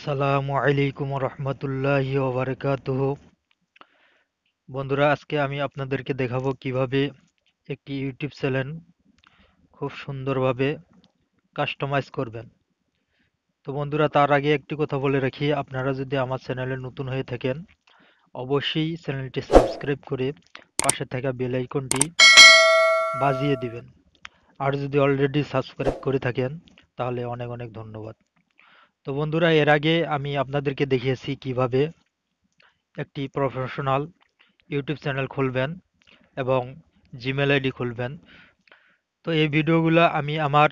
আসসালামু আলাইকুম রহমতুল্লাহি ওবারাকাতুহু। বন্ধুরা, আজকে আমি আপনাদেরকে দেখাবো কিভাবে একটি ইউটিউব চ্যানেল খুব সুন্দরভাবে কাস্টমাইজ করবেন। তো বন্ধুরা, তার আগে একটি কথা বলে রাখি, আপনারা যদি আমার চ্যানেলে নতুন হয়ে থাকেন অবশ্যই চ্যানেলটি সাবস্ক্রাইব করে পাশে থাকা বেল আইকনটি বাজিয়ে দিবেন। আর যদি অলরেডি সাবস্ক্রাইব করে থাকেন তাহলে অনেক অনেক ধন্যবাদ। তো বন্ধুরা, এর আগে আমি আপনাদেরকে দেখিয়েছি কিভাবে একটি প্রফেশনাল ইউটিউব চ্যানেল খুলবেন এবং জিমেল আইডি খুলবেন। তো এই ভিডিওগুলো আমি আমার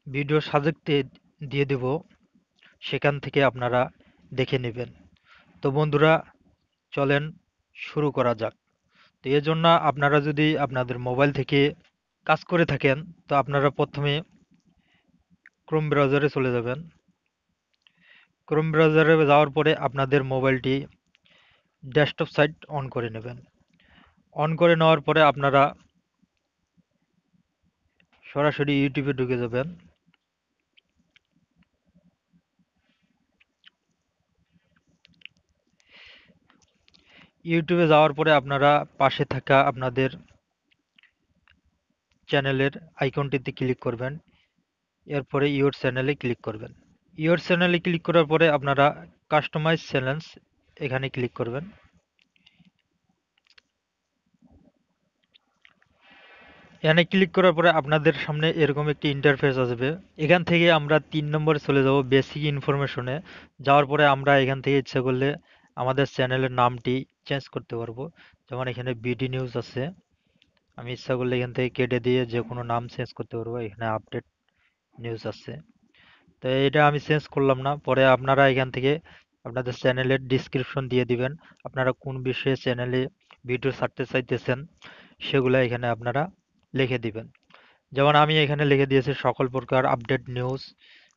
ভিডিও সাজেক্টে দিয়ে দেব, সেখান থেকে আপনারা দেখে নেবেন। তো বন্ধুরা, চলেন শুরু করা যাক। তো এর জন্য আপনারা যদি আপনাদের মোবাইল থেকে কাজ করে থাকেন তো আপনারা প্রথমে ক্রোম ব্রাউজারে চলে যাবেন। ক্রোম ব্রাউজারে যাওয়ার পরে আপনাদের মোবাইলটি ডেস্কটপ সাইট অন করে নেবেন। অন করে নেওয়ার পরে আপনারা সরাসরি ইউটিউবে ঢুকে যাবেন। ইউটিউবে যাওয়ার পরে আপনারা পাশে থাকা আপনাদের চ্যানেলের আইকনটিতে ক্লিক করবেন। এরপরে ইওর চ্যানেলে ক্লিক করবেন। ইওর চ্যানেলে ক্লিক করার পরে আপনারা কাস্টমাইজ চ্যানেলস এখানে ক্লিক করবেন। এখানে ক্লিক করার পরে আপনাদের সামনে এরকম একটি ইন্টারফেস আসবে। এখান থেকে আমরা 3 নম্বরে চলে যাব, বেসিক ইনফরমেশনে। যাওয়ার পরে আমরা এখান থেকে ইচ্ছা করলে আমাদের চ্যানেলের নামটি চেঞ্জ করতে পারবো। যেমন এখানে বিডি নিউজ আছে, আমি ইচ্ছা করলে এখান থেকে কেটে দিয়ে যে কোনো নাম চেঞ্জ করতে পারবো। এখানে আপডেট নিউজ আছে, তো এটা আমি চেঞ্জ করলাম না। পরে আপনারা এখান থেকে আপনাদের চ্যানেলের ডিসক্রিপশন দিয়ে দিবেন, আপনারা কোন বিষয়ে চ্যানেলে ভিডিও ছাড়তে চাইতেছেন সেগুলো এখানে আপনারা লিখে দিবেন। যেমন আমি এখানে লিখে দিয়েছি সকল প্রকার আপডেট নিউজ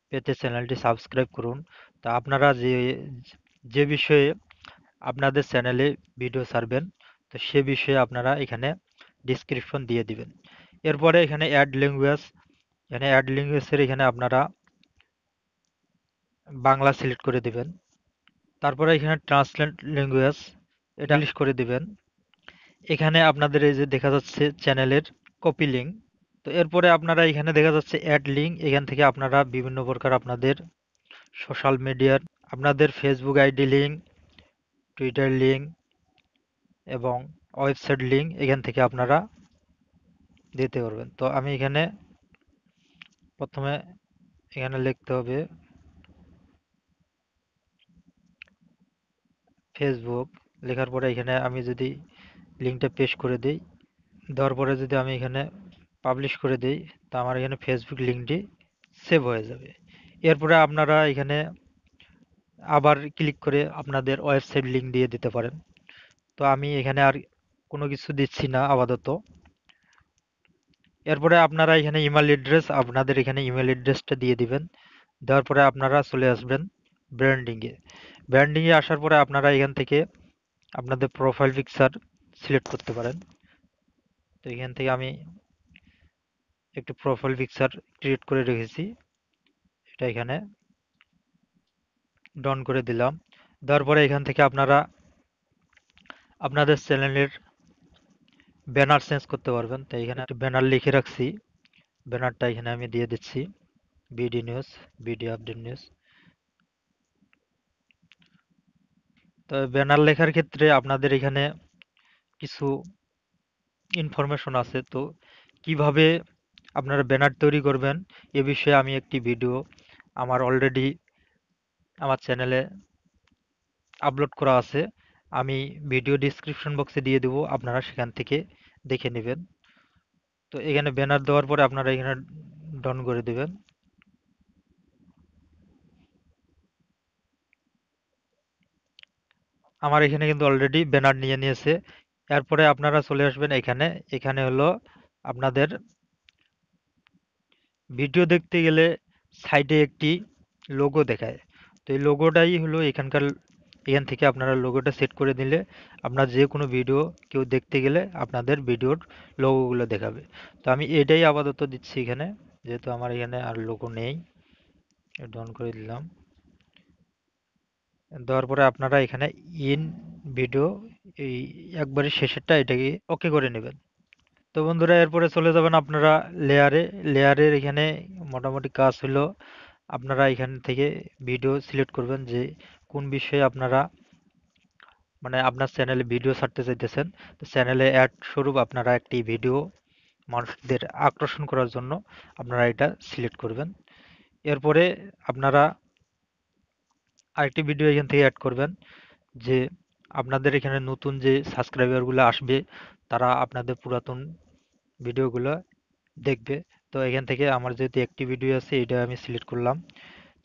পেতে চ্যানেলটি সাবস্ক্রাইব করুন। তা আপনারা যে যে বিষয়ে আপনাদের চ্যানেলে ভিডিও ছাড়বেন তো সে বিষয়ে আপনারা এখানে ডিসক্রিপশন দিয়ে দিবেন। এরপরে এখানে অ্যাড ল্যাঙ্গুয়েজ, এখানে অ্যাড ল্যাঙ্গুয়েজের এখানে আপনারা বাংলা সিলেক্ট করে দিবেন। তারপরে এখানে ট্রান্সলেট ল্যাঙ্গুয়েজ এটা ইংলিশ করে দিবেন। এখানে আপনাদের এই যে দেখা যাচ্ছে চ্যানেলের কপি লিঙ্ক। তো এরপরে আপনারা এখানে দেখা যাচ্ছে অ্যাড লিঙ্ক, এখান থেকে আপনারা বিভিন্ন প্রকার আপনাদের সোশ্যাল মিডিয়ার আপনাদের Facebook ID link, Twitter link এবং ওয়েবসাইট লিঙ্ক এখান থেকে আপনারা দিতে পারবেন। তো আমি এখানে প্রথমে এখানে লিখতে হবে ফেসবুক। লেখার পরে এখানে আমি যদি লিঙ্কটা পেস্ট করে দিই, দেওয়ার পরে যদি আমি এখানে পাবলিশ করে দিই, তা আমার এখানে ফেসবুক লিঙ্কটি সেভ হয়ে যাবে। এরপরে আপনারা এখানে আবার ক্লিক করে আপনাদের ওয়েবসাইট লিঙ্ক দিয়ে দিতে পারেন। তো আমি এখানে আর কোনো কিছু দিচ্ছি না আপাতত। এরপরে আপনারা এখানে ইমেল অ্যাড্রেস, আপনাদের এখানে ইমেল অ্যাড্রেসটা দিয়ে দিবেন। দেওয়ার পরে আপনারা চলে আসবেন ব্র্যান্ডিংয়ে। ব্র্যান্ডিংয়ে আসার পরে আপনারা এখান থেকে আপনাদের প্রোফাইল পিকচার সিলেক্ট করতে পারেন। তো এখান থেকে আমি একটি প্রোফাইল পিকচার ক্রিয়েট করে রেখেছি, এটা এখানে ডন করে দিলাম। দেওয়ার পরে এখান থেকে আপনারা আপনাদের চ্যানেলের ব্যানার চেঞ্জ করতে পারবেন। তাই এখানে একটা ব্যানার লিখে রাখছি, ব্যানারটা এখানে আমি দিয়ে দিচ্ছি BD news, BD update news. তো ব্যানার লেখার ক্ষেত্রে আপনাদের এখানে কিছু ইনফরমেশন আছে। তো কিভাবে আপনারা ব্যানার তৈরি করবেন এ বিষয়ে আমি একটি ভিডিও আমার অলরেডি আমার চ্যানেলে আপলোড করা আছে, আমি ভিডিও ডিসক্রিপশন বক্সে দিয়ে দেবো, আপনারা সেখান থেকে দেখে নেবেন। তো এখানে ব্যানার দেওয়ার পরে আপনারা এখানে ডন করে দেবেন। আমার এখানে কিন্তু অলরেডি ব্যানার নিয়ে নিয়েছে। এরপরে আপনারা চলে আসবেন এখানে, এখানে হলো আপনাদের ভিডিও দেখতে গেলে সাইডে একটি লোগো দেখায়। তো এই লোগোটাই হলো এখানকার, এখান থেকে আপনারা লোগোটা সেট করে দিলে আপনার যে কোনো ভিডিও কেউ দেখতে গেলে আপনাদের ভিডিওর লোগোগুলো দেখাবে। তো আমি এটাই আপাতত দিচ্ছি এখানে, যেহেতু আমার এখানে আর লোগো নেই, এটা অন করে দিলাম। দেওয়ার পরে আপনারা এখানে ইন ভিডিও এই একবারে শেষেরটা এটাকে ওকে করে নেবেন। তো বন্ধুরা এরপরে চলে যাবেন আপনারা লেয়ারে। লেয়ারের এখানে মোটামুটি কাজ হলো আপনারা এখান থেকে ভিডিও সিলেক্ট করবেন যে কোন বিষয়ে আপনারা মানে আপনার চ্যানেলে ভিডিও ছাড়তে চাইতেছেন। তো চ্যানেলে অ্যাড স্বরূপ আপনারা একটি ভিডিও মানুষদের আকর্ষণ করার জন্য আপনারা এটা সিলেক্ট করবেন। এরপরে আপনারা আরেকটি ভিডিও এখান থেকে অ্যাড করবেন যে আপনাদের এখানে নতুন যে সাবস্ক্রাইবারগুলো আসবে তারা আপনাদের পুরাতন ভিডিওগুলো দেখবে। তো এখান থেকে আমার যেহেতু একটি ভিডিও আছে এটা আমি সিলেক্ট করলাম।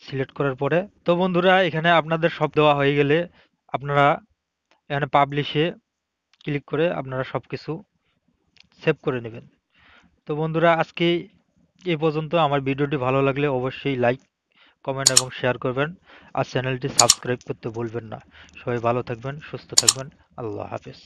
সিলেক্ট করার পরে তো বন্ধুরা এখানে আপনাদের সব দেওয়া হয়ে গেলে আপনারা এখানে পাবলিশে ক্লিক করে আপনারা সবকিছু সেভ করে নেবেন। তো বন্ধুরা আজকে এই পর্যন্ত। আমার ভিডিওটি ভালো লাগলে অবশ্যই লাইক কমেন্ট এবং শেয়ার করবেন আর চ্যানেলটি সাবস্ক্রাইব করতে ভুলবেন না। সবাই ভালো থাকবেন, সুস্থ থাকবেন। আল্লাহ হাফেজ।